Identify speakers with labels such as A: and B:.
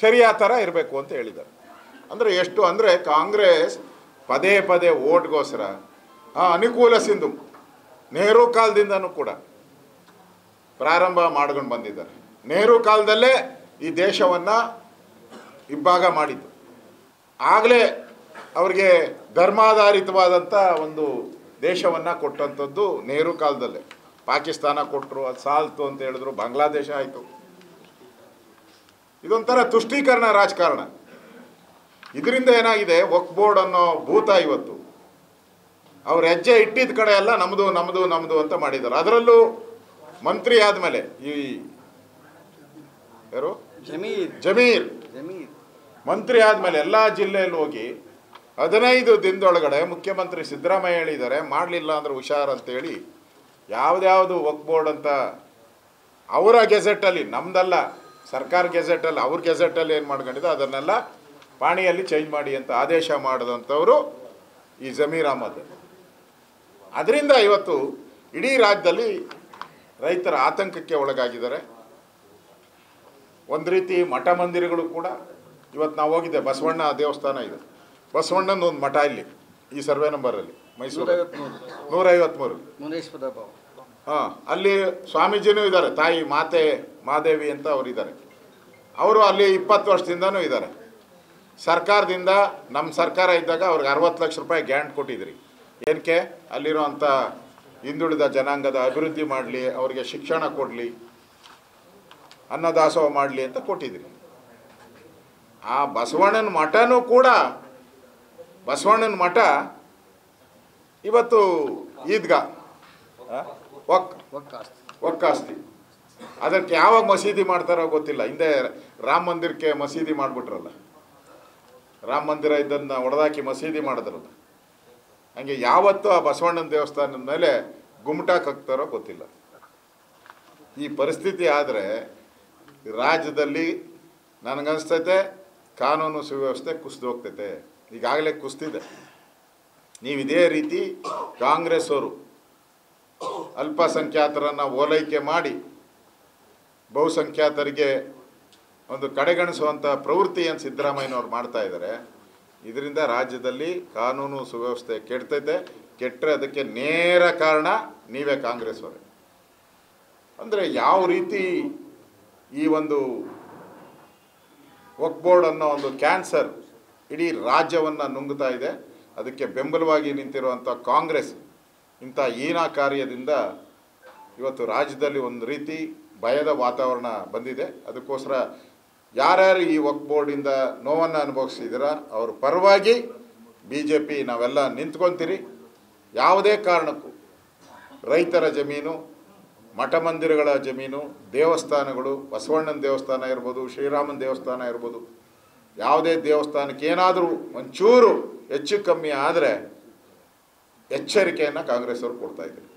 A: Sharia ಥರ ಇರಬೇಕು ಅಂತ ಹೇಳಿದ್ದಾರೆ. ಅಂದರೆ ಎಷ್ಟು ಅಂದರೆ ಕಾಂಗ್ರೆಸ್ ಪದೇ ಪದೇ ಓಟ್ಗೋಸ್ಕರ ಅನುಕೂಲ ಸಿಂಧು ನೆಹರು ಕಾಲದಿಂದನೂ ಕೂಡ ಪ್ರಾರಂಭ ಮಾಡ್ಕೊಂಡು ಬಂದಿದ್ದಾರೆ. ನೆಹರು ಕಾಲದಲ್ಲೇ ಈ ದೇಶವನ್ನು ಇಬ್ಬಾಗ ಮಾಡಿದ್ದು. ಆಗಲೇ ಅವರಿಗೆ ಧರ್ಮಾಧಾರಿತವಾದಂಥ ಒಂದು ದೇಶವನ್ನು ಕೊಟ್ಟಂಥದ್ದು ನೆಹರು ಕಾಲದಲ್ಲೇ. ಪಾಕಿಸ್ತಾನ ಕೊಟ್ಟರು, ಅದು ಸಾಲ್ತು ಅಂತ ಹೇಳಿದ್ರು, ಬಾಂಗ್ಲಾದೇಶ ಆಯಿತು. ಇದೊಂಥರ ತುಷ್ಟೀಕರಣ ರಾಜಕಾರಣ. ಇದರಿಂದ ಏನಾಗಿದೆ, ವಕ್ಫ್ ಬೋರ್ಡ್ ಅನ್ನೋ ಭೂತ ಇವತ್ತು ಅವ್ರ ಹೆಜ್ಜೆ ಇಟ್ಟಿದ್ದ ಕಡೆ ಎಲ್ಲ ನಮ್ಮದು ನಮ್ಮದು ನಮ್ಮದು ಅಂತ ಮಾಡಿದ್ದಾರೆ. ಅದರಲ್ಲೂ ಮಂತ್ರಿ ಆದಮೇಲೆ ಈ ಯಾರು ಜಮೀರ್ ಮಂತ್ರಿ ಆದಮೇಲೆ ಎಲ್ಲ ಜಿಲ್ಲೆಯಲ್ಲಿ ಹೋಗಿ 15 ದಿನದೊಳಗಡೆ ಮುಖ್ಯಮಂತ್ರಿ ಸಿದ್ದರಾಮಯ್ಯ ಹೇಳಿದ್ದಾರೆ, ಮಾಡಲಿಲ್ಲ ಅಂದ್ರೆ ಹುಷಾರ್ ಅಂತೇಳಿ ಯಾವುದ್ಯಾವುದು ವಕ್ಫ್ ಬೋರ್ಡ್ ಅಂತ ಅವರ ಗೆಜೆಟಲ್ಲಿ, ನಮ್ದಲ್ಲ ಸರ್ಕಾರ ಗೆಜೆಟಲ್ಲಿ, ಅವ್ರ ಗೆಜೆಟಲ್ಲಿ ಏನು ಮಾಡ್ಕೊಂಡಿದೆ ಅದನ್ನೆಲ್ಲ ಪಾಣಿಯಲ್ಲಿ ಚೇಂಜ್ ಮಾಡಿ ಅಂತ ಆದೇಶ ಮಾಡಿದಂಥವರು ಈ ಜಮೀರ್ ಅಹಮದ್. ಅದರಿಂದ ಇವತ್ತು ಇಡೀ ರಾಜ್ಯದಲ್ಲಿ ರೈತರ ಆತಂಕಕ್ಕೆ ಒಳಗಾಗಿದ್ದಾರೆ. ಒಂದು ರೀತಿ ಮಠ ಮಂದಿರಗಳು ಕೂಡ ಇವತ್ತು ನಾವು ಹೋಗಿದ್ದೆ, ಬಸವಣ್ಣ ದೇವಸ್ಥಾನ ಇದೆ, ಬಸವಣ್ಣನ ಒಂದು ಮಠ ಇಲ್ಲಿ ಈ ಸರ್ವೆ ನಂಬರಲ್ಲಿ ಮೈಸೂರು 153 ಅಲ್ಲಿ ಸ್ವಾಮೀಜಿನೂ ಇದ್ದಾರೆ, ತಾಯಿ ಮಾದೇವಿ ಅಂತ ಅವರು ಇದ್ದಾರೆ. ಅವರು ಅಲ್ಲಿ 20 ವರ್ಷದಿಂದನೂ ಇದ್ದಾರೆ. ಸರ್ಕಾರದಿಂದ ನಮ್ಮ ಸರ್ಕಾರ ಇದ್ದಾಗ ಅವ್ರಿಗೆ 60 ಲಕ್ಷ ರೂಪಾಯಿ ಗ್ಯಾಂಟ್ ಕೊಟ್ಟಿದ್ರಿ. ಏನಕ್ಕೆ? ಅಲ್ಲಿರೋ ಅಂಥ ಹಿಂದುಳಿದ ಜನಾಂಗದ ಅಭಿವೃದ್ಧಿ ಮಾಡಲಿ, ಅವರಿಗೆ ಶಿಕ್ಷಣ ಕೊಡಲಿ, ಅನ್ನದಾಸೋಹ ಮಾಡಲಿ ಅಂತ ಕೊಟ್ಟಿದ್ರಿ. ಆ ಬಸವಣ್ಣನ ಮಠನೂ ಕೂಡ, ಬಸವಣ್ಣನ ಮಠ ಇವತ್ತು ಈದ್ಗಾ ಒಕ್ಕಾಸ್ತಿ. ಅದಕ್ಕೆ ಯಾವಾಗ ಮಸೀದಿ ಮಾಡ್ತಾರೋ ಗೊತ್ತಿಲ್ಲ. ಹಿಂದೆ ರಾಮ ಮಂದಿರಕ್ಕೆ ಮಸೀದಿ ಮಾಡಿಬಿಟ್ರಲ್ಲ, ರಾಮ ಮಂದಿರ ಇದನ್ನು ಹೊಡೆದಾಕಿ ಮಸೀದಿ ಮಾಡಿದ್ರಲ್ಲ, ಹಂಗೆ ಯಾವತ್ತೂ ಆ ಬಸವಣ್ಣನ ದೇವಸ್ಥಾನದ ಮೇಲೆ ಗುಮ್ಟಾಕ್ ಹಾಕ್ತಾರೋ ಗೊತ್ತಿಲ್ಲ. ಈ ಪರಿಸ್ಥಿತಿ ಆದರೆ ರಾಜ್ಯದಲ್ಲಿ ನನಗನ್ನಿಸ್ತೈತೆ ಕಾನೂನು ಸುವ್ಯವಸ್ಥೆ ಕುಸಿದು ಹೋಗ್ತೈತೆ. ಈಗಾಗಲೇ ಕುಸಿದಿದೆ. ನೀವು ಇದೇ ರೀತಿ ಕಾಂಗ್ರೆಸ್ ಅವರು ಅಲ್ಪಸಂಖ್ಯಾತರನ್ನು ಓಲೈಕೆ ಮಾಡಿ ಬಹುಸಂಖ್ಯಾತರಿಗೆ ಒಂದು ಕಡೆಗಣಿಸುವಂಥ ಪ್ರವೃತ್ತಿಯನ್ನು ಸಿದ್ದರಾಮಯ್ಯನವ್ರು ಮಾಡ್ತಾ ಇದ್ದಾರೆ. ಇದರಿಂದ ರಾಜ್ಯದಲ್ಲಿ ಕಾನೂನು ಸುವ್ಯವಸ್ಥೆ ಕೆಡ್ತೈತೆ. ಕೆಟ್ಟರೆ ಅದಕ್ಕೆ ನೇರ ಕಾರಣ ನೀವೇ ಕಾಂಗ್ರೆಸ್ ಅವರೇ. ಅಂದರೆ ಯಾವ ರೀತಿ ಈ ಒಂದು ವಕ್ಫ್ ಬೋರ್ಡ್ ಅನ್ನೋ ಒಂದು ಕ್ಯಾನ್ಸರ್ ಇಡೀ ರಾಜ್ಯವನ್ನು ನುಂಗುತ್ತಾ ಇದೆ. ಅದಕ್ಕೆ ಬೆಂಬಲವಾಗಿ ನಿಂತಿರುವಂಥ ಕಾಂಗ್ರೆಸ್ ಇಂಥ ಹೀನ ಕಾರ್ಯದಿಂದ ಇವತ್ತು ರಾಜ್ಯದಲ್ಲಿ ಒಂದು ರೀತಿ ಭಯದ ವಾತಾವರಣ ಬಂದಿದೆ. ಅದಕ್ಕೋಸ್ಕರ ಯಾರ್ಯಾರು ಈ ವಕ್ಫ್ ಬೋರ್ಡಿಂದ ನೋವನ್ನು ಅನುಭವಿಸಿದ್ದೀರ ಅವ್ರ ಪರವಾಗಿ BJP ನಾವೆಲ್ಲ ನಿಂತ್ಕೊತೀರಿ. ಯಾವುದೇ ಕಾರಣಕ್ಕೂ ರೈತರ ಜಮೀನು, ಮಠ ಮಂದಿರಗಳ ಜಮೀನು, ದೇವಸ್ಥಾನಗಳು, ಬಸವಣ್ಣನ ದೇವಸ್ಥಾನ ಇರ್ಬೋದು, ಶ್ರೀರಾಮನ ದೇವಸ್ಥಾನ ಇರ್ಬೋದು, ಯಾವುದೇ ದೇವಸ್ಥಾನಕ್ಕೆ ಏನಾದರೂ ಒಂಚೂರು ಹೆಚ್ಚು ಕಮ್ಮಿ ಆದರೆ ಎಚ್ಚರಿಕೆಯನ್ನು ಕಾಂಗ್ರೆಸ್ ಅವರು ಕೊಡ್ತಾಯಿದ್ದೀರಿ.